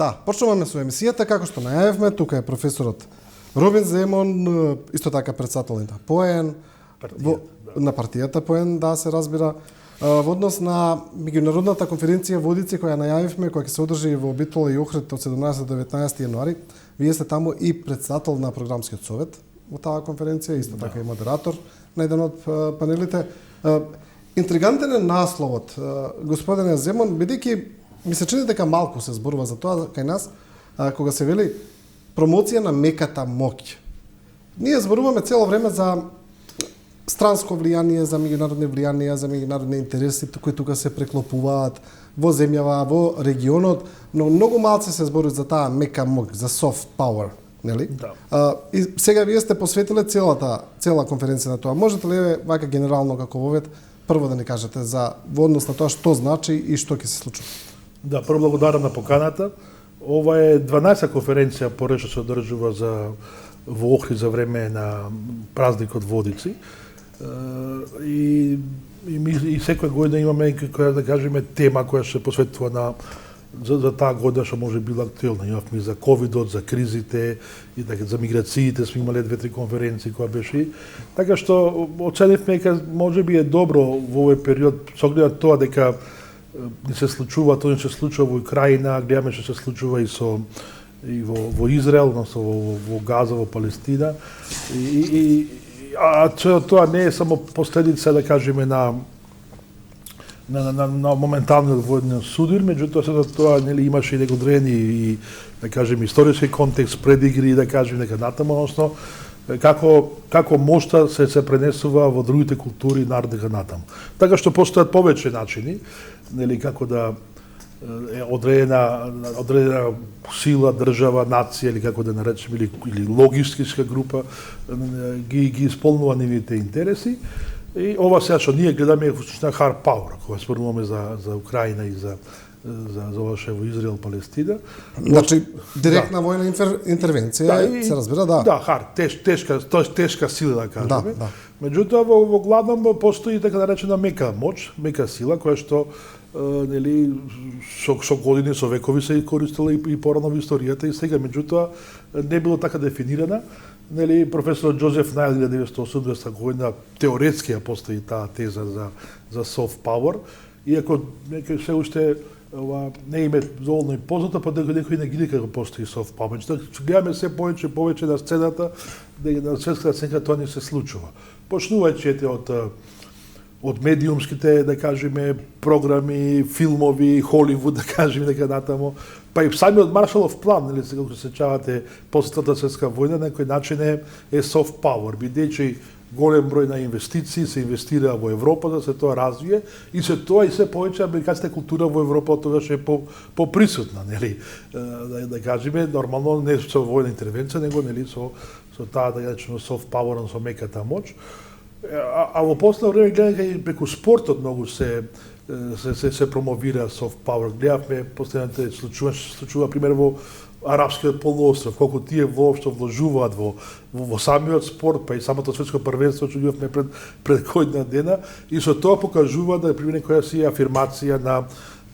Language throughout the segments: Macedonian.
Да, почнуваме со емисијата, како што најавивме, тука е професорот Рубин Земон, исто така председател на ПОЕН, на партијата ПОЕН, да се разбира, во однос на меѓународната конференција Водици која најавивме, која ќе се одржи во Битола и Охрид од 17 до 19 јануари. Вие сте таму и председател на програмскиот совет во таа конференција, исто така и модератор на еден од панелите. Интригантен е насловот, господине Земон, бидејќи ми се чини дека малку се зборува за тоа кај нас, кога се вели промоција на меката моќ. Ние зборуваме цело време за странско влијание, за меѓународни влијанија, за меѓународни интереси кои тука се преклопуваат во земјава, во регионот, но многу малце се збори за таа мека моќ, за soft power, нели? Да. И сега вие сте посветиле цела конференција на тоа. Можете ли вака генерално како вовет прво да ни кажете за во однос на тоа што значи и што ќе се случи? Да, прво благодарам на поканата. Ова е 12-та конференција порешно се одржува во Охрид за време на празникот Водици. И секоја година имаме која да кажеме тема која се посветува за таа година што може била актуелна. Имавме за ковидот, за кризите и така за миграциите сме имале 2-3 конференции која беше. Така што оценивме дека можеби е добро во овој период со оглед на тоа дека не се случува, тоа не се случува во Украина, гледаме што се случува и во Израел, односно во Газа, во Палестина. А тоа не е само последица, да кажеме, на моменталниот војен судир, меѓутоа се тоа нели имаше и одредени и да кажеме историски контекст, предигри, да кажеме дека натаму, односно како моќта се пренесува во другите култури и народи натаму. Така што постојат повеќе начини, нели како да одредена сила, држава, нација или како да наречеме или логистичка група ги исполнува нивните интереси. И ова сега што ние гледаме е на hard power, кога споруваме за Украина и за ова што е во Израел, Палестина. Значи директна војна интервенција, се разбира, да. Да, тешка сила, да кажеме. Да. Меѓутоа во главном постои така наречена мека моќ, мека сила која што нели со години, со векови се користела и порано во историјата и сега, меѓутоа не било така дефинирана. Нели професор Џозеф Најл 1980 година теоретски ја постои таа теза за soft power, иако некој се уште не име доволно и познато, па некој не ги дека постои soft power. Меѓутоа гледаме се повеќе на сцената, на светската сцена тоа не се случува. Почнувајќи од медиумските, да кажеме, програми, филмови, Холивуд, да кажеме, дека натамо, па и самиот Маршалов план, нели сега кога се сеќавате после Втората светска војна, на некој начин е soft power, бидејќи голем број на инвестиции се инвестира во Европа да се тоа развие и се повеќе американската култура во Европа тогаш е поприсутна, нели, да кажеме, нормално не со војна интервенција, него нели со таа да кажеме soft power, со меката моќ. А во последно време гледаме и преку спортот многу се промовира soft power. Гледавме последните случува пример во арапскиот полуостров, колку тие воопшто вложуваат во самиот спорт, па и самото светско првенство што имавме пред година дена и со тоа покажува да пример која си афирмација на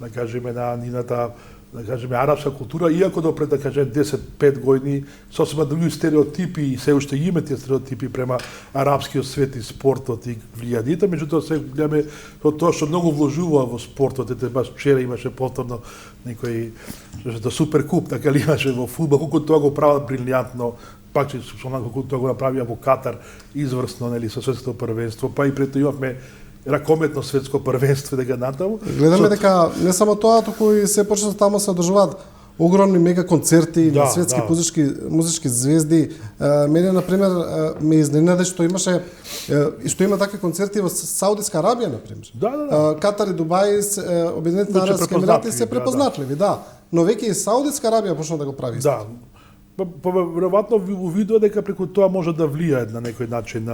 да кажеме на нината да кажеме арапска култура, иако до пред да кажеме 10-5 години сосема други стереотипи и се уште има тие стереотипи према арапскиот свет и спортот и влијанието, меѓутоа се гледаме тоа што многу вложува во спортот, баш вчера имаше повторно некој суперкуп, така ли имаше во фудбал, колку тоа го прават брилјантно, пак че колку тоа го направија во Катар изврсно, нели, со светското првенство, па и пред имавме ракометно светско првенство дека натаму. Гледаме дека не само тоа, туку и се почна таму се одржуваат огромни мега концерти на светски музички звезди. Мене на пример ме изненади што имаше и што има такви концерти во Саудитска Арабија на пример. Да. Катар и Дубај, Обединетите арапски емирати се препознатливи, да. Но веќе и Саудитска Арабија почна да го прави. Да. Веројатно увидува дека преку тоа може да влијае на некој начин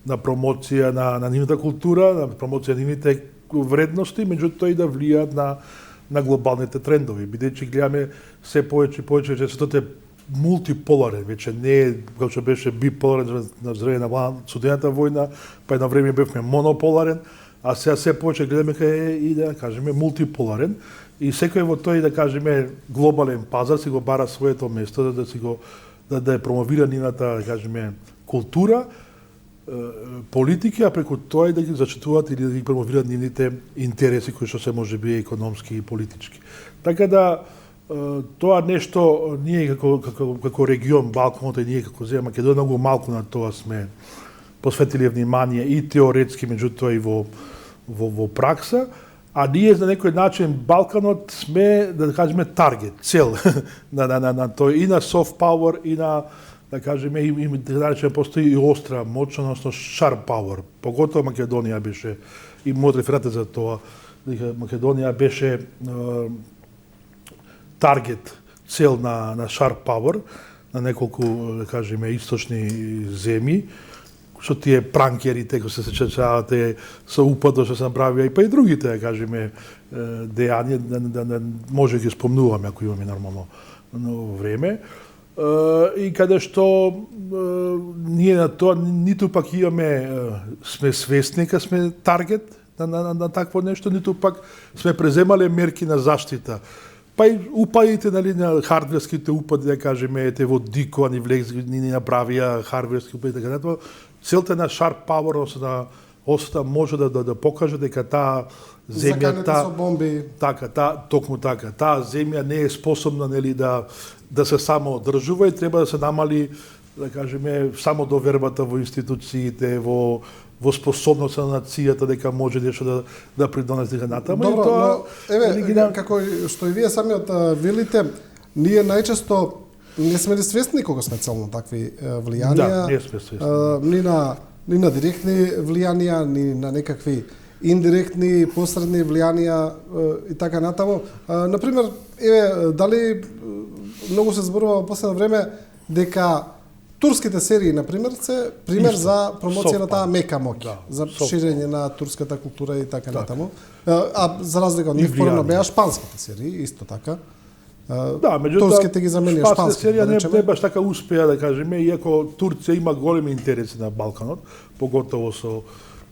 на промоција на нивната култура, на промоција на нивните вредности, меѓутоа и да влијаат на глобалните трендови, бидејќи гледаме се повеќе че светот е мултиполарен, веќе не е како што беше биполарен на време на студената војна, па едно време бевме монополарен, А сега се повеќе гледаме дека е и да кажеме мултиполарен и секој во тој да кажеме глобален пазар си го бара своето место да си го да е промовира нината да кажеме култура, политики, а преку тоа и да ги зачитуваат или да ги промовираат нивните интереси кои што се можеби економски и политички. Така да тоа нешто ние како регион Балканот и ние како земја Македонија многу малку на тоа сме посветили внимание и теоретски, меѓутоа и во пракса, а ние на некој начин Балканот сме да кажеме таргет, цел на тој и на soft power и на да кажеме и да наречеме постои и остра моќ, односно sharp power. Поготово Македонија беше и може реферате за тоа дека Македонија беше таргет, цел на sharp power на неколку да кажеме источни земји, што тие пранкерите кои се сечавате со упадот што се направија и па и другите да кажеме дејања да може да ги спомнуваме ако имаме нормално време. И каде што ние на тоа ниту пак имаме сме свесни дека сме таргет на такво нешто, ниту пак сме преземале мерки на заштита. Па и упадите на хардверските упади, да кажеме, во Дико, ни влезли, ни направија хардверски упади, така натаму. Целта на Sharp Power, осата може да покаже дека таа земја со бомби. Токму така, таа земја не е способна нели да се самоодржува и треба да се намали да кажеме само довербата во институциите, во способноста на нацијата дека може нешто да придонесе дека натаму. Добро, но еве како што и вие самиот велите, ние најчесто не сме ли свесни кога сме цел на такви влијанија? Да, не сме свесни. Ни на директни влијанија, ни на некакви индиректни, посредни влијанија и така натаму. Например, еве, дали многу се зборува во последно време дека турските серии, например, се пример за промоција на таа мека моќ, за ширење на турската култура и така натаму. А за разлика од нив порано беа шпанските серии, исто така. Да, меѓутоа турските ги заменија шпанските серија не баш така успеа да кажеме, иако Турција има големи интереси на Балканот, поготово со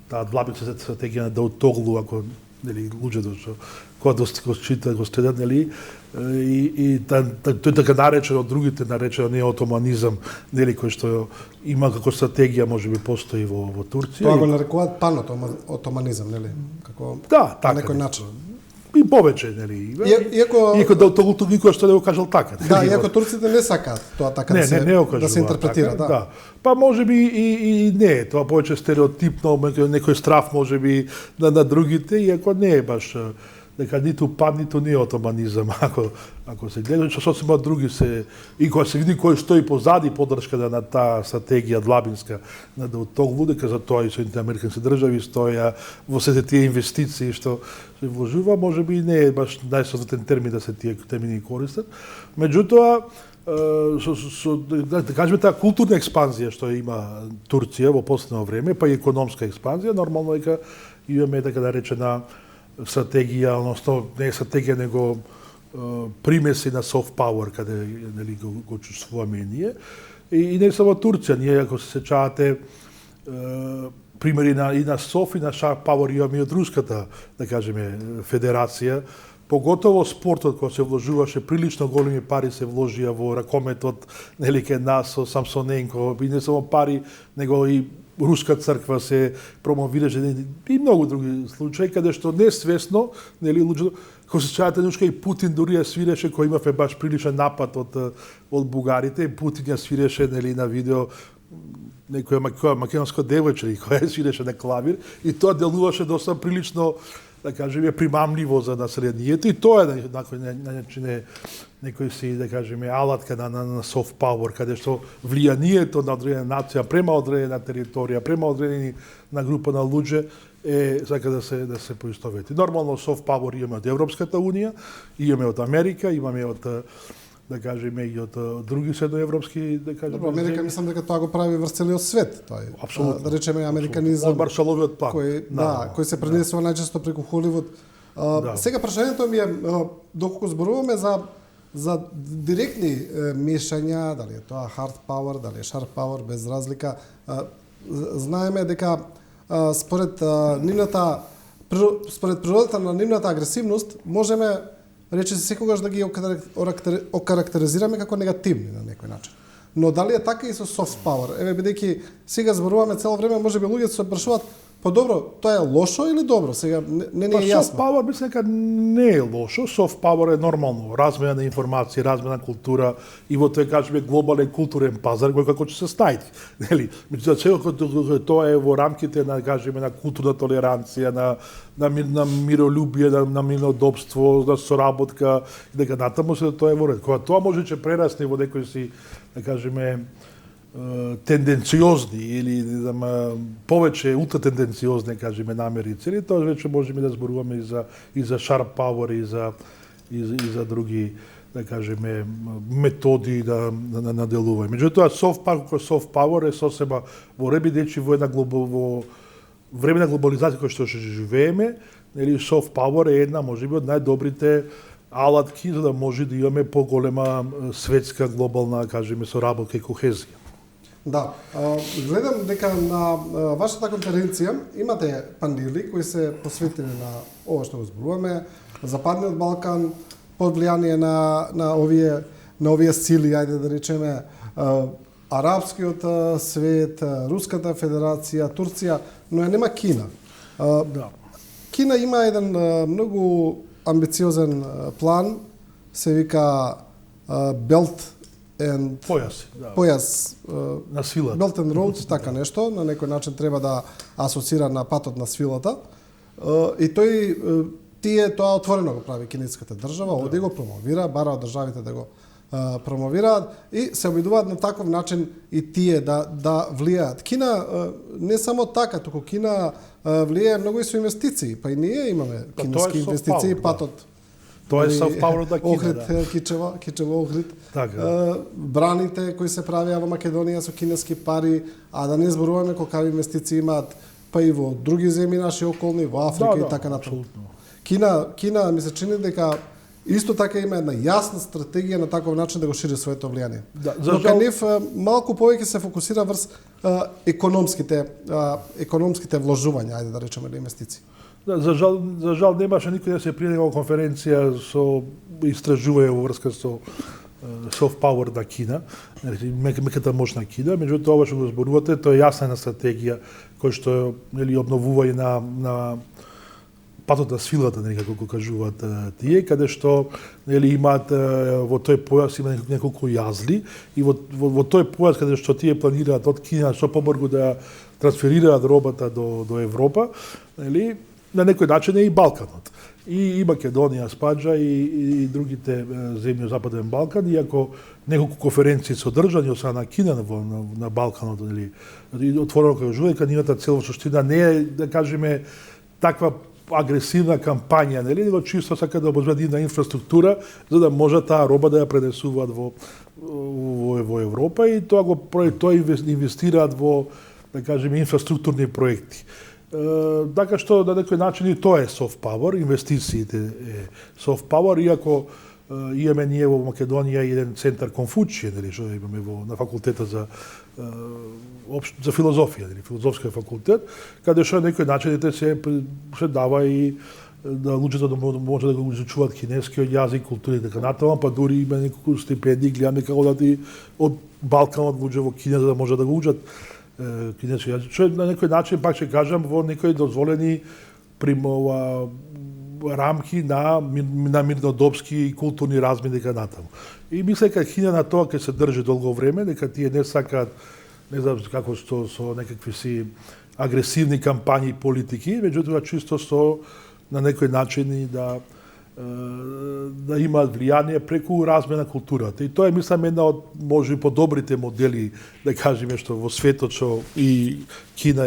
таа длабица стратегија на Даутоглу, ако нели луѓето што кога го читаат, го следат, нели, и тој така наречено од другите наречено неотоманизам, нели, кој што има како стратегија можеби постои во Турција. Тоа го нарекуваат панотоманизам, нели? Како да, така, на некој начин. И повеќе, нели. Иако Даутоглу никој што не го кажал така. Да, иако турците не сакаат тоа така да се интерпретира, така, да. Па можеби и не, тоа повеќе стереотипно, некој страф можеби на другите, иако не е баш дека ниту пан, ниту не отоманизам, ако се гледа, што сосема други се, и кога се види кој стои позади поддршка на таа стратегија длабинска на Даутоглу, дека за тоа и Соединетите американски држави стоја во сите тие инвестиции што се вложува, можеби не е баш најсоветен термин да се тие термини користат. Меѓутоа, да кажеме таа културна експанзија што има Турција во последно време, па и економска експанзија, нормално дека имаме така да речена стратегија, односно не стратегија, него примеси на soft power, каде нели го чувствуваме и ние. И не само Турција, ние ако се сеќавате примери и на soft и на sharp power имаме и од руската, да кажеме, федерација. Поготово спортот, кога се вложуваше, прилично големи пари се вложија во ракометот, нели ке нас, со Самсоненко, и не само пари, него и Руска црква се промовираше и многу други случаи, каде што несвесно, нели, луѓето, кога се сеќавате нешто и Путин дури ја свиреше, кој имаве баш приличен напад од бугарите, Путин ја свиреше, нели, на видео некоја македонска девојче која свиреше на клавир и тоа делуваше доста прилично, да кажеме, примамливо за населението и тоа е некој си, да кажеме, алатка на soft power, каде што влијанието на одредена нација према одредена територија, према одредена група на луѓе сака да се поистовети. Нормално soft power имаме од Европската унија, имаме од Америка, имаме од да кажеме и од други средноевропски, да кажеме. Добро, Америка мислам дека тоа го прави врз целиот свет, тој. Апсолутно. Да речеме американизам. Од Маршаловиот план. Кој се пренесува најчесто преку Холивуд. Сега прашањето ми е доколку зборуваме за директни мешања, дали е тоа hard power, дали е sharp power, без разлика. Знаеме дека според нивната според природата на нивната агресивност, можеме рече секогаш да ги окарактеризираме како негативни на некој начин. Но дали е така и со soft power? Еве бидејќи сега зборуваме цело време, можеби луѓето се прашуваат, па добро, тоа е лошо или добро? Сега не е јасно. Soft power мислам дека не е лошо. Soft power е нормално, размена на информации, размена на култура и во тој кажеме глобален културен пазар кој како ќе се стајти, нели? Меѓутоа цело тоа е во рамките на кажеме на културна толеранција, на миролюбие, на мирнодопство, на соработка и дека натаму се тоа е во ред. Кога тоа може ќе прерасне во некој си, да кажеме, тенденциозни или не знам повеќе ултратенденциозни кажеме намери цели, тоа веќе можеме да зборуваме и за sharp power и за други да кажеме методи на делување. Меѓутоа soft power е сосема во ред бидејќи во време на глобализација која што живееме, нели soft power е една можеби од најдобрите алатки за да може да имаме поголема светска глобална кажеме соработка и кохезија. Да, гледам дека на вашата конференција имате панели кои се посветени на ова што го зборуваме, Западниот Балкан, под влијание на овие сили, ајде да речеме, арапскиот свет, Руската федерација, Турција, но нема Кина. Да. Кина има еден многу амбициозен план, се вика Belt and појас на свилата. Belt and Road, така нешто, на некој начин треба да асоцира на патот на свилата. И тоа отворено го прави кинеската држава, оди го промовира, бара од државите да го промовираат и се обидуваат на таков начин и тие да влијаат. Кина не само така, туку Кина влијае многу и со инвестиции, па и ние имаме кинески инвестиции, патот. Тоа е soft power да Кина. Охрид, Кичево Охрид. Браните кои се правеа во Македонија со кинески пари, а да не зборуваме колку инвестиции имаат па и во други земји наши околни, во Африка и така натаму. Кина ми се чини дека исто така има една јасна стратегија на таков начин да го шири своето влијание. Но кај нив малку повеќе се фокусира врз економските вложувања, ајде да речеме, на инвестиции. Да, за жал немаше никој да се пријде во конференција со истражување во врска со soft power на Кина, меката моќ на Кина, меѓутоа ова што го зборувате, тоа е јасна една стратегија која што нели обновување на патот на свилата, нели како го кажуваат тие, каде што нели имаат во тој појас има неколку јазли и во тој појас каде што тие планираат од Кина што побрзо да трансферираат робата до Европа, нели на некој начин е и Балканот. И Македонија спаѓа и другите земји од Западен Балкан, иако неколку конференции се одржани од страна на Кина на Балканот, нели отворено како жуека, нивната цел во суштина не е да кажеме таква агресивна кампања, нели, него чисто сака да обезбеди инфраструктура за да може таа роба да ја пренесуваат во Европа и тоа инвестираат во да кажеме инфраструктурни проекти. Така што на некој начин и тоа е soft power, инвестициите е soft power, иако имаме ние во Македонија еден центар Конфуција, нели, што имаме на факултетот за филозофија, нели, филозофски факултет, каде што на некој начин се дава и да луѓето да може да го изучуваат кинескиот јазик, култура и така натаму, па дури има неколку стипендии, гледаме како да од Балканот луѓе во Кина за да може да го учат кинески јазик. Што на некој начин пак ќе кажам во некои дозволени рамки на мирнодопски и културни размени дека натаму. И мислам дека Кина на тоа ќе се држи долго време, дека тие не сакаат, не знам како што со некакви си агресивни кампањи и политики, меѓутоа чисто со на некој начин и да имаат влијание преку размена на културата. И тоа е мислам една од може подобрите модели, да кажеме, што во светот што и Кина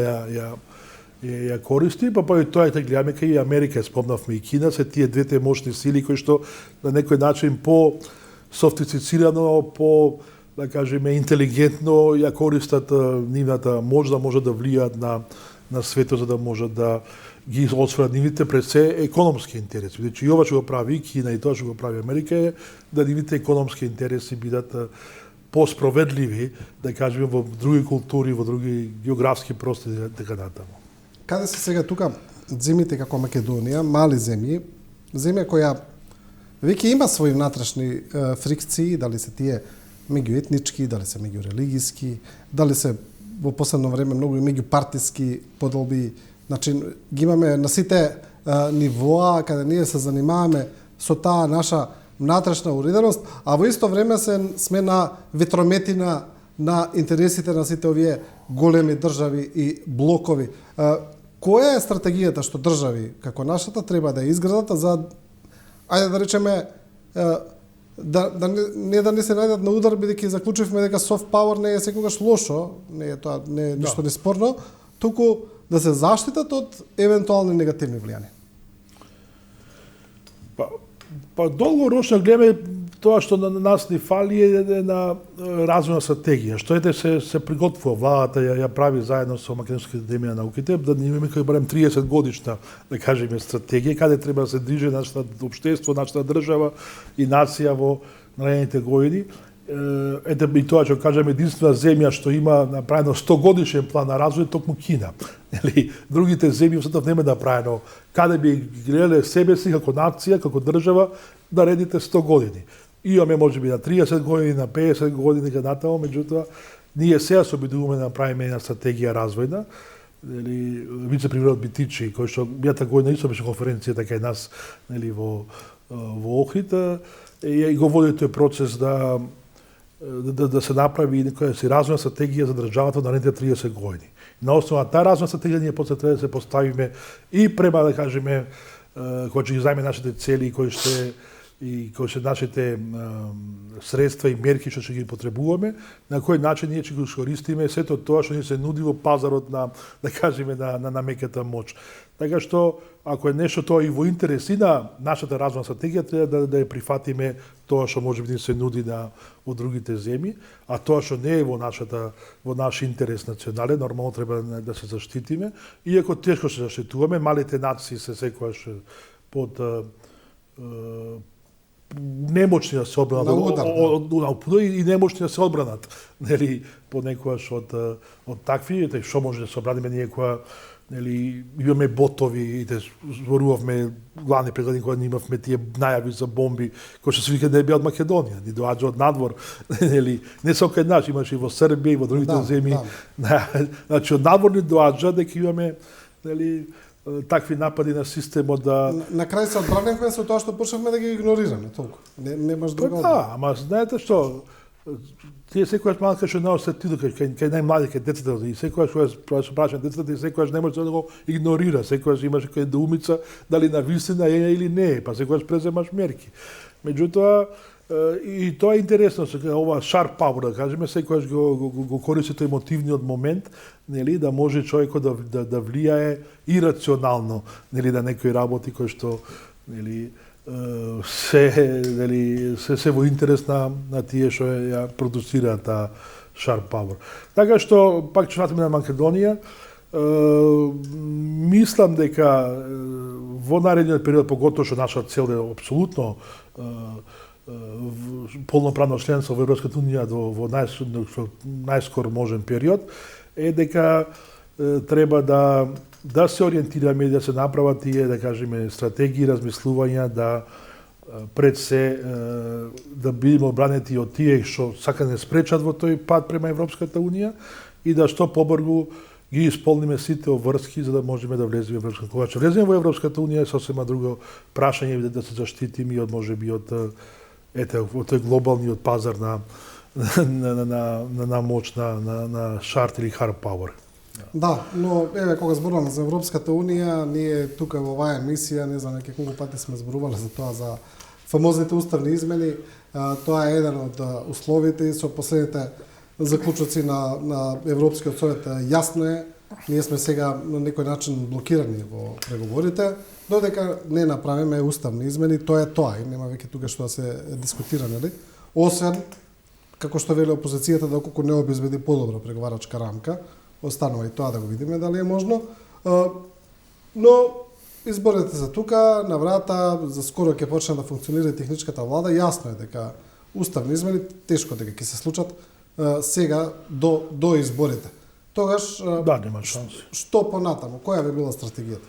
ја користи, па и тоа гледаме кај и Америка, спомнавме и Кина, се тие двете мощни сили кои што на некој начин по софистицирано, по да кажеме интелигентно ја користат нивната моќ да може да влијаат на светот за да може да ги освојат нивните пред се економски интереси. Бидејќи и ова што го прави и Кина и тоа што го прави Америка е да нивните економски интереси бидат посправедливи, да кажеме, во други култури, во други географски простори така натаму. Каде се сега тука? земјите како Македонија, мали земји, земја која веќе има своји внатрешни фрикции, дали се тие меѓуетнички, дали се меѓурелигиски, дали се во последно време многу и меѓупартиски поделби. Значи, ги имаме на сите нивоа каде ние се занимаваме со таа наша внатрешна уреденост, а во исто време сме на ветрометина на интересите на сите овие големи држави и блокови. Која е стратегијата што држави како нашата треба да ја изградат за, ајде да речеме, не да не се најдат на удар, бидејќи заклучивме дека soft power не е секогаш лошо, не е тоа, не е ништо неспорно, туку да се заштитат од евентуални негативни влијани. Па долгорочно гледаме тоа што на нас ни фали е на развојна стратегија. Што се приготвува владата, ја прави заедно со Македонската академија на науките, да имаме кој барем 30 годишна, да кажеме, стратегија, каде треба да се движи нашата општество, нашата држава и нација во наредните години. Ете и тоа што кажеме единствена земја што има направено 100 годишен план на развој, токму Кина. Нели, другите земји светот нема направено каде би гледале себе си како нација, како држава наредните 100 години. Имаме можеби на 30 години, на 50 години каде натаму, меѓутоа ние сега се обидуваме да направиме една стратегија развојна. Нели, вице-премиерот Битичи, кој што мејата година исто беше конференцијата кај нас, нели, во Охрид, и го води тој процес да се направи некоја си развојна стратегија за државата на наредните 30 години. На основа на таа развојна стратегија ние после треба да се поставиме и према, да кажеме, кој ќе ги зајме нашите цели кои се нашите средства и мерки што ќе ги потребуваме, на кој начин ние ќе го искористиме сето тоа што ни се нуди во пазарот на, да кажеме, на меката моќ. Така што, ако е нешто тоа и во интерес и на нашата развојна стратегија, треба да ја прифатиме тоа што може би ни се нуди во другите земји, а тоа што не е во наш интерес национален, нормално треба да се заштитиме, иако тешко се заштитуваме, малите нации се секогаш под немочни да се одбранат и немочни да се одбранат, нели, понекогаш од такви, што може да се одбраниме ние која, нели, имаме ботови и те зборувавме главни предходни кога имавме тие најави за бомби кои што се вика не беа од Македонија, ни доаѓа од надвор, нели, не со кај нас, имаше и во Србија и во другите земји. Значи од надвор ни доаѓа дека имаме, нели, такви напади на системот да на крај се одбранивме со тоа што почнавме да ги игнорираме, толку. Немаш друга. Да, ама знаете што, тие секогаш малку што не осети кај најмлади, кај децата, и секогаш кога се прашаат децата, и секогаш не може да го игнорира, секогаш имаше кај доумица дали на вистина е или не е, па секогаш преземаш мерки. Меѓутоа, и тоа е интересно, ова sharp power, да кажеме, секогаш го користи тој емотивниот момент, нели, да може човекот да влијае ирационално, нели, да некои работи кои што, нели, се во интерес на тие што ја продуцираат таа sharp power. Така што, пак ќе вратиме на Македонија, мислам дека во наредниот период, поготово што нашата цел е апсолутно полноправно членство во Европската унија во најскор можен период, е дека треба да се ориентираме и да се направат тие, да кажеме, стратегии, размислувања, да пред се да бидеме обранети од тие што сака да не спречат во тој пат према Европската унија и да што побрзо ги исполниме сите обврски за да можеме да влеземе во Европската унија. Кога ќе влеземе во Европската унија е сосема друго прашање да се заштитиме од можеби од тој глобалниот пазар на моќ на шарт или hard power. Да, но еве кога зборуваме за Европската унија, ние тука во оваа емисија, не знам неќе колку пати сме зборувале за тоа, за фамозните уставни измени, тоа е еден од условите и со последните заклучоци на Европскиот совет. Јасно е, ние сме сега на некој начин блокирани во преговорите, додека не направиме уставни измени, тоа е тоа и нема веќе тука што да се дискутира, нели? Освен, како што вели опозицијата, доколку не обезбеди подобра преговарачка рамка, останува и тоа да го видиме дали е можно. Но изборите за тука, на врата, за скоро ќе почне да функционира техничката влада, јасно е дека уставни измени тешко дека ќе се случат сега до изборите. Тогаш да, нема шанси. Што понатаму? Која би била стратегијата?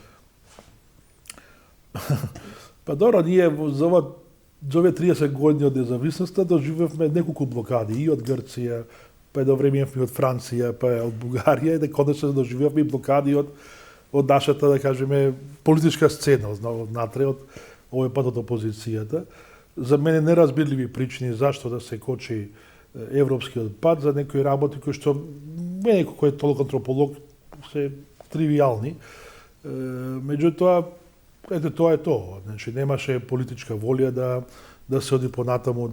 Па добро, ние за овие 30 години од независноста доживевме неколку блокади и од Грција, па едно време и од Франција, па од Бугарија, и дека конечно доживевме и блокади од нашата, да кажеме, политичка сцена, внатре од овој пат од опозицијата. За мене неразбирливи причини зашто да се кочи европскиот пат за некои работи кои што мене кој е толку антрополог се тривијални. Меѓутоа, ете тоа е тоа. Значи немаше политичка волја да се оди понатаму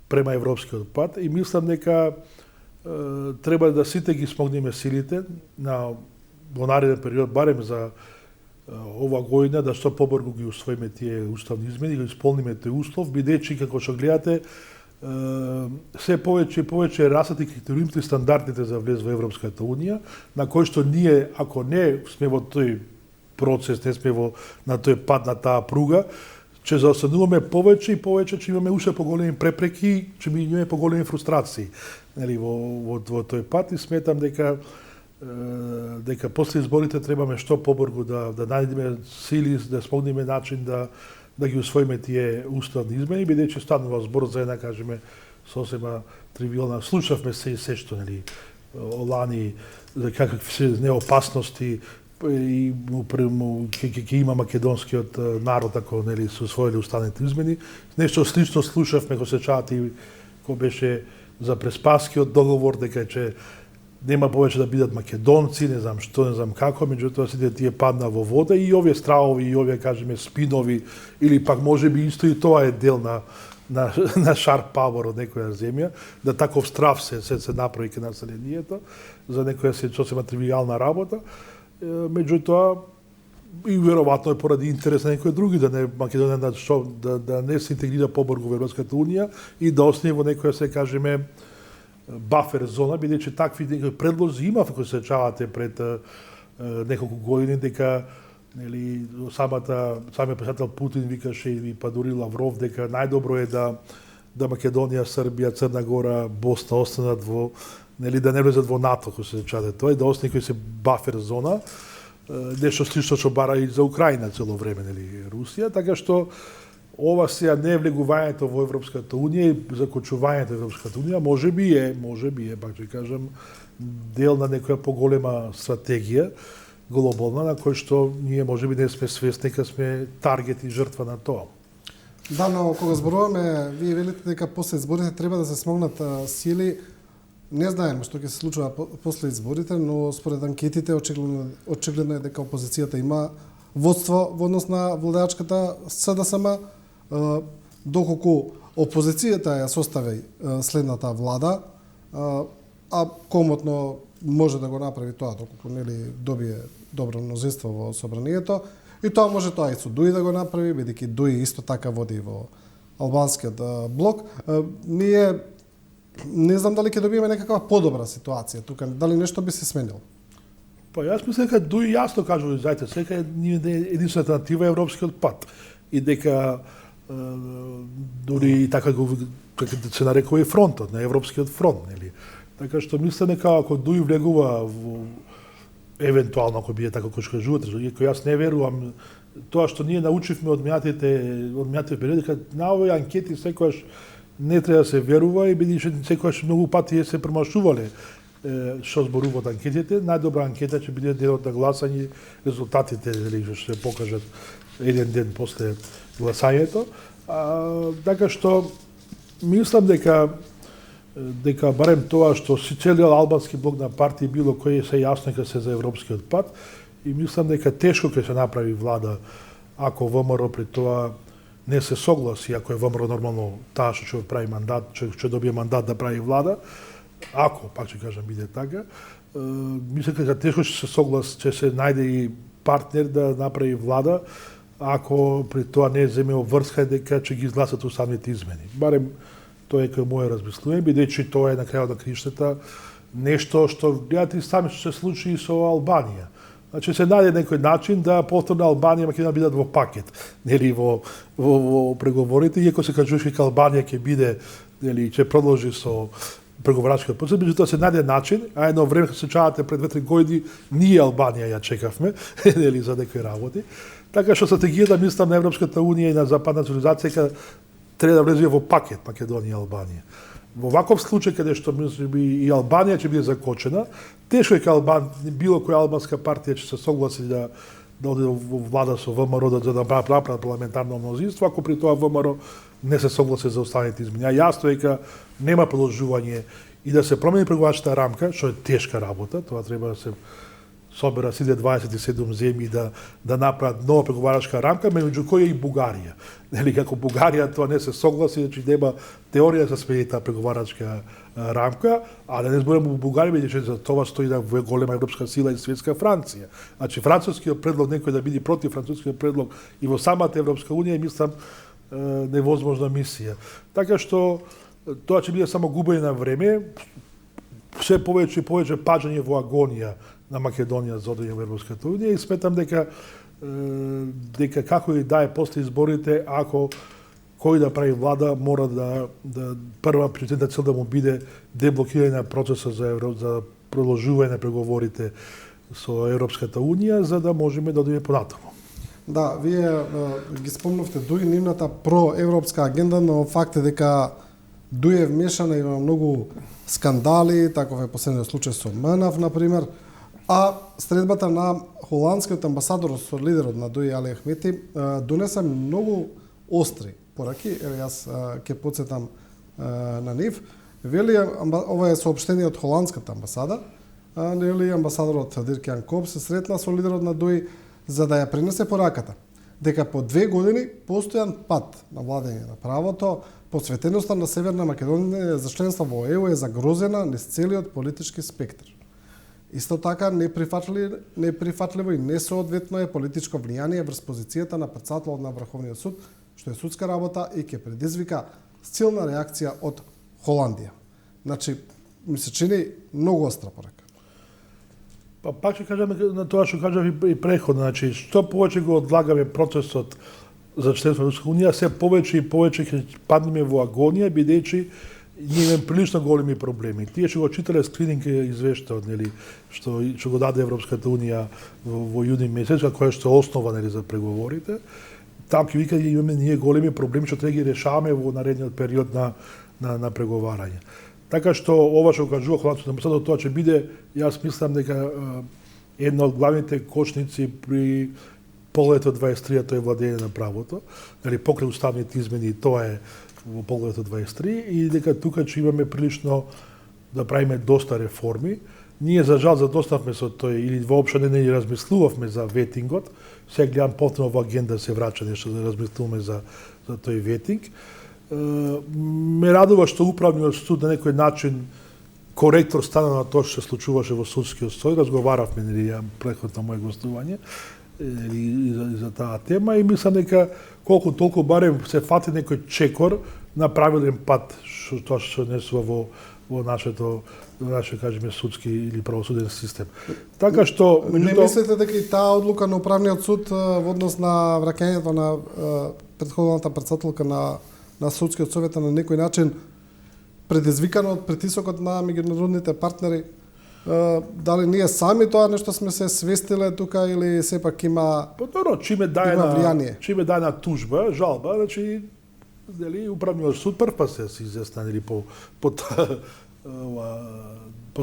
према европскиот пат и мислам дека треба да сите ги смогнеме силите во нареден период, барем за ова година, да што побрзо ги усвоиме тие уставни измени, да исполниме тој услов, бидејќи како што гледате се повеќе и повеќе растат и критериумите и стандардите за влез во Европската унија, на кои што ние, ако не сме во тој процес, не сме на тој пат, на таа пруга, ќе заостануваме повеќе и повеќе, ќе имаме уште поголеми препреки, ќе имаме поголеми фрустрации, нели, во тој пат, и сметам дека после изборите требаме што побрзо да најдеме сили, да смогнеме начин да ги усвоиме тие уставни измени, бидејќи станува збор за една, кажеме, сосема тривијална. Слушавме се и се што, нели, олани, за какви се неопасности и ќе има македонскиот народ ако, нели, се усвоили уставните измени. Нешто слично слушавме кога се чати, кога беше за Преспаскиот договор, дека ќе нема повеќе да бидат македонци, не знам што, не знам како, меѓутоа сите тие падна во вода и овие стравови и овие, кажеме, спинови, или пак можеби исто и тоа е дел на шарп павор од некоја земја, да таков страв се направи кај населението за некоја сосема тривијална работа. Меѓутоа, и веројатно е поради интерес на некои други, да не Македонија да не се интегрира побрзо во Европската унија и да остане во некоја, се кажеме, бафер зона, бидејќи такви предлози има ако се чавате пред неколку години, дека, нели, самиот председател Путин викаше и па дури Лавров дека најдобро е да Македонија, Србија, Црна Гора, Босна останат во, нели, да не влезат во НАТО, ако се чаде тоа, и да остане кој се бафер зона, нешто слично што бара и за Украина цело време, нели, Русија, така што ова сега не влегувањето во Европската унија и закочувањето во Европската унија можеби е, пак ќе кажам, дел на некоја поголема стратегија глобална на кој што ние можеби не сме свесни дека сме таргет и жртва на тоа. Да, но кога зборуваме, вие велите дека после изборите треба да се смогнат сили. Не знаеме што ќе се случува после изборите, но според анкетите очигледно е дека опозицијата има водство во однос на владеачката СДСМ, доколку опозицијата ја состави следната влада, а комотно може да го направи тоа доколку, нели, добие добро мнозинство во собранието, и тоа може тоа и со Дуи да го направи, бидејќи Дуи исто така води во албанскиот блок. Ние не знам дали ќе добиеме некаква подобра ситуација тука, дали нешто би се сменило. Па јас мислам дека Дуи јасно кажува зајте сека единствената алтернатива е европскиот пат и дека дури така како се нарекува и фронтот, на европскиот фронт, нели. Така што мислам дека ако Дуи влегува во евентуално ако биде така како што кажувате, иако јас не верувам тоа што ние научивме од минатите периоди, дека на овие анкети секогаш не треба да се верува и бидејќи секогаш многу пати се промашувале што зборуваат анкетите, најдобра анкета ќе биде денот на гласање, резултатите што се покажат еден ден после гласањето. Така што мислам дека барем тоа што целиот албански блок на партии било кој се јасно дека се за европскиот пат и мислам дека тешко ќе се направи влада ако ВМРО при тоа не се согласи, ако е ВМРО нормално таа што ќе прави мандат, ќе добие мандат да прави влада, ако, пак ќе кажам, биде така, мислам дека тешко ќе се најде и партнер да направи влада, ако при тоа не земе обврска дека ќе ги изгласат уставните измени. Барем тоа е кај моје размислување, бидејќи тоа е на крајот на краиштата нешто што гледате и сами што се случи и со Албанија. Значи се најде некој начин да повторно Албанија и Македонија бидат во пакет, нели, во преговорите, иако се кажуваше дека Албанија ќе биде, нели, ќе продолжи со преговарачкиот процес, меѓутоа се најде начин, а едно време се сеќавате пред 2-3 години ние Албанија ја чекавме нели за некои работи. Така што стратегијата мислам на Европската унија и на западна цивилизација треба да влезе во пакет Македонија и Албанија. Во ваков случај каде што би и Албанија ќе биде закочена, тешко е било која албанска партија ќе се согласи да оде во влада со ВМРО за да направи парламентарно мнозинство, ако при тоа ВМРО не се согласи за останалите измени. А јасно е дека нема продолжување и да се промени преговарачката рамка, што е тешка работа, тоа треба да се собера сите 27 земји да направат нова преговарачка рамка, меѓу кои и Бугарија. Нели како Бугарија тоа не се согласи, значи нема теорија да се смени таа преговарачка рамка, а да не зборуваме Бугарија, бидејќи за тоа стои да голема европска сила и светска Франција. Значи францускиот предлог некој да биде против францускиот предлог и во самата Европска унија мислам невозможна мисија. Така што тоа ќе биде само губење на време, се повеќе и повеќе паѓање во агонија на Македонија за одење во Европската унија и сметам дека како и да е после изборите, ако кој да прави влада, мора да прва приоритетна цел да му биде деблокирање на процесот за продолжување на преговорите со Европската унија, за да можеме да одиме понатаму. Да, вие ги спомнавте дуи нивната проевропска агенда, но факт е дека дуи е вмешана и има многу скандали, таков е последниот случај со МНАФ, например, а средбата на холандскиот амбасадор со лидерот на дуи Али Ахмети донесе многу остри пораки, еве јас ќе потсетам на нив. Вели, ова е соопштение од холандската амбасада, нели амбасадорот Дирк-Јан Коп се сретна со лидерот на дуи за да ја пренесе пораката дека по 2 години постојан пат на владење на правото, посветеноста на Северна Македонија за членство во ЕУ е загрозена низ целиот политички спектар. Исто така неприфатливо и несоодветно е политичко влијание врз позицијата на претседателот на Врховниот суд, што е судска работа и ќе предизвика силна реакција од Холандија. Значи, ми се чини многу остра порака. Па пак ќе кажам на тоа што кажав и преходно, значи што повеќе го одлагаме процесот за членство во Европската унија, се повеќе и повеќе ќе паднеме во агонија, бидејќи ние имаме прилично големи проблеми. Тие што го читале скрининг извештаот, нели, што го даде Европската унија во јуни месец, која што е основа нели за преговорите, таму ќе вика имаме ние големи проблеми што треба ги решаваме во наредниот период на преговарање. Така што ова што кажува холандскиот амбасадор, тоа ќе биде, јас мислам дека една од главните кочници при погледот 23, тоа е владење на правото, нели покрај уставните измени, тоа е во погледот 23 и дека тука ќе имаме прилично да правиме доста реформи. Ние за жал задоставме со тој или воопшто не размислувавме за ветингот. Сега гледам повторно во агенда се врача нешто да размислуваме за тој ветинг. Ме радува што управниот суд на некој начин коректор стана на тоа што се случуваше во судскиот сој. Разговаравме нели преходно мое гостување и за таа тема и мислам дека колку толку барем се фати некој чекор на правилен пат што се несува во нашето кажеме судски или правосуден систем. Така што не мислите дека и таа одлука на управниот суд во однос на враќањето на претходната претседателка на судскиот совет на некој начин предизвикано од притисокот на меѓународните партнери, дали ние сами тоа нешто сме се свестиле тука или сепак има чиме дај на тужба, жалба, значи дали управниот суд прв пат се изјасна нели по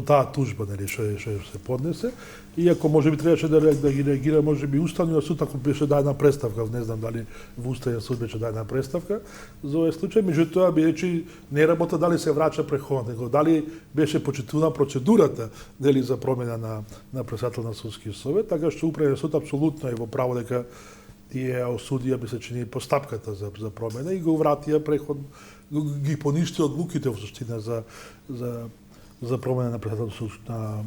таа тужба нели што се поднесе, иако можеби требаше да ги реагира можеби уставниот суд ако беше дај на преставка, не знам дали во уставниот суд беше дај на преставка за овој случај, меѓутоа бидејќи не работа дали се враќа преходно, него дали беше почитувана процедурата нели за промена на претседател на судскиот совет, така што управниот суд апсолутно е во право дека тие осудија би се чини постапката за промена и го вратија преход, ги поништи одлуките во суштина за промена на претседател на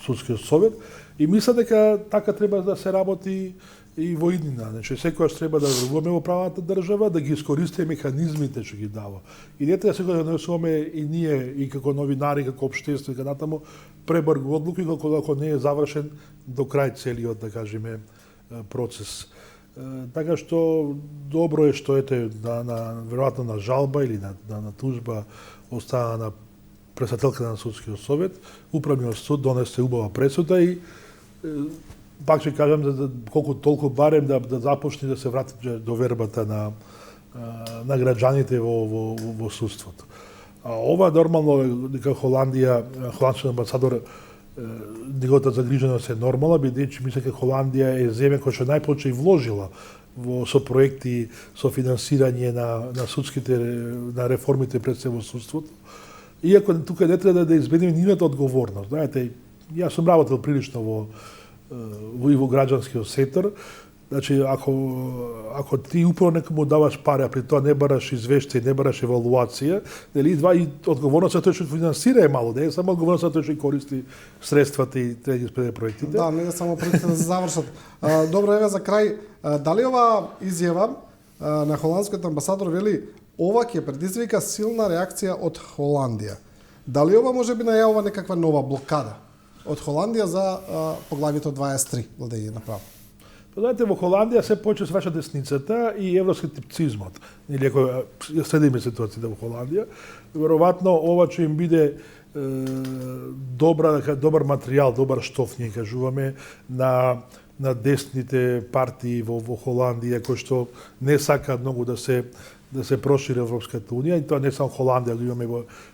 судскиот совет и мисля дека така треба да се работи и во иднина. Значи секогаш треба да веруваме во правата држава, да ги искористиме механизмите што ги дава. И не треба секогаш да носиме и ние и како новинари, како општество и натаму пребргу одлуки ако не е завршен до крај целиот да кажеме процес. Така што добро е што ете веројатно на жалба или на тужба остана председателка на судскиот совет, управниот суд донесе убава пресуда и пак ќе кажам да колку толку барем да започне да се врати довербата на граѓаните во судството. А ова нормално дека холандскиот амбасадор неговата загриженост е нормална, бидејќи мисля дека Холандија е земја која што најпоче и вложила со проекти, со финансирање на судските, на реформите пред се во судството. Иако тука не треба да избегнеме нивната одговорност. Знаете, јас сум работел прилично во граѓанскиот сектор. Значи, ако ти управо некому даваш пари, а при тоа не бараш извештај, не бараш евалуација, нели и одговорноста тој што финансира е мало, не е само одговорноста тој што користи средствата и треба да ги спреде проектите. Да, не е само проектите да се завршат. Добро, еве за крај, дали ова изјава на холандскиот амбасадор вели ова ќе предизвика силна реакција од Холандија? Дали ова можеби најавува некаква нова блокада од Холандија за поглавието 23 да ја направи? Знаете, во Холандија се почне сваќа десницата и евроскептицизмот. Или ако ја следиме ситуацијата во Холандија, веројатно ова ќе им биде добар материјал, добар штоф, ние кажуваме, на десните партии во Холандија, кои што не сакаат многу да се прошири Европската унија, и тоа не само Холандија, го имаме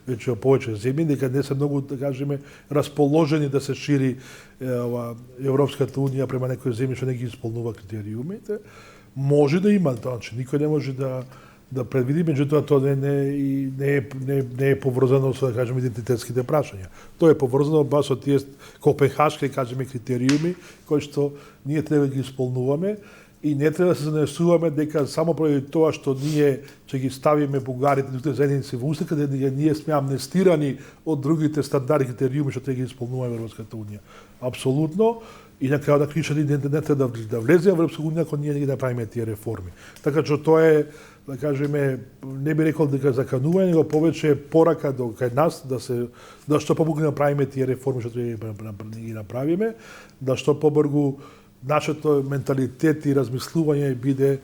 веќе повеќе земји, дека не се многу, да кажеме, расположени да се шири Европската унија према некои земји што не ги исполнува критериумите. Може да има, значи никој не може да предвиди, меѓутоа тоа не е поврзано со, да кажеме, идентитетските прашања. Тоа е поврзано баш со тие копенхашки, кажеме, критериуми кои што ние треба да ги исполнуваме. И не треба да се занесуваме дека само поради тоа што ние ќе ги ставиме бугарите, другите заедници во устата, дека ние сме амнестирани од другите стандарди критериуми што треба да ги исполнуваме во Европската унија. Апсолутно. И на крајот да кричат не треба да влеземе во Европската унија ако ние не ги направиме тие реформи. Така че тоа е, да кажеме, не би рекол дека заканување, него повеќе порака до кај нас да што побрзо направиме тие реформи што треба да ги направиме, да што побрзо нашето менталитет и размислување биде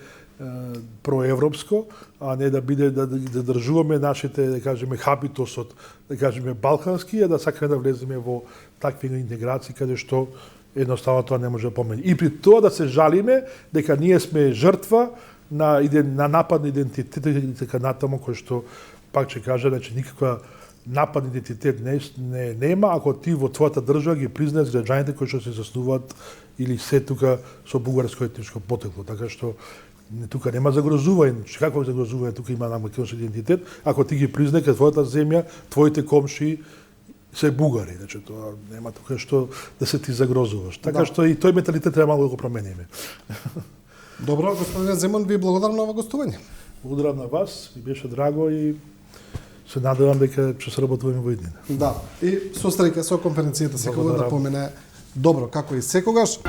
проевропско, а не да биде да задржуваме нашите, да кажеме, хабитосот, да кажеме, балкански, а да сакаме да влеземе во такви интеграции каде што едноставно тоа не може да помени. И при тоа да се жалиме дека ние сме жртва на напад на идентитет и така натаму, кој што пак ќе кажа, значи никаква напад на идентитет нема ако ти во твојата држава ги признаеш граѓаните кои што се заснуваат или се тука со бугарско етничко потекло. Така што тука нема загрозување, како загрозување, тука има македонски идентитет, ако ти ги признаеш кај твојата земја, твоите комши се бугари, значи тоа нема тука што да се ти загрозуваш. Така што и тој менталитет треба малку да го промениме. Добро, господине Земун, ви благодарам на ова гостување. Благодарам на вас, ми беше драго и се надевам дека ќе сработуваме во иднина. Да, и со среќа со конференцијата секогаш да помине добро, како и секогаш.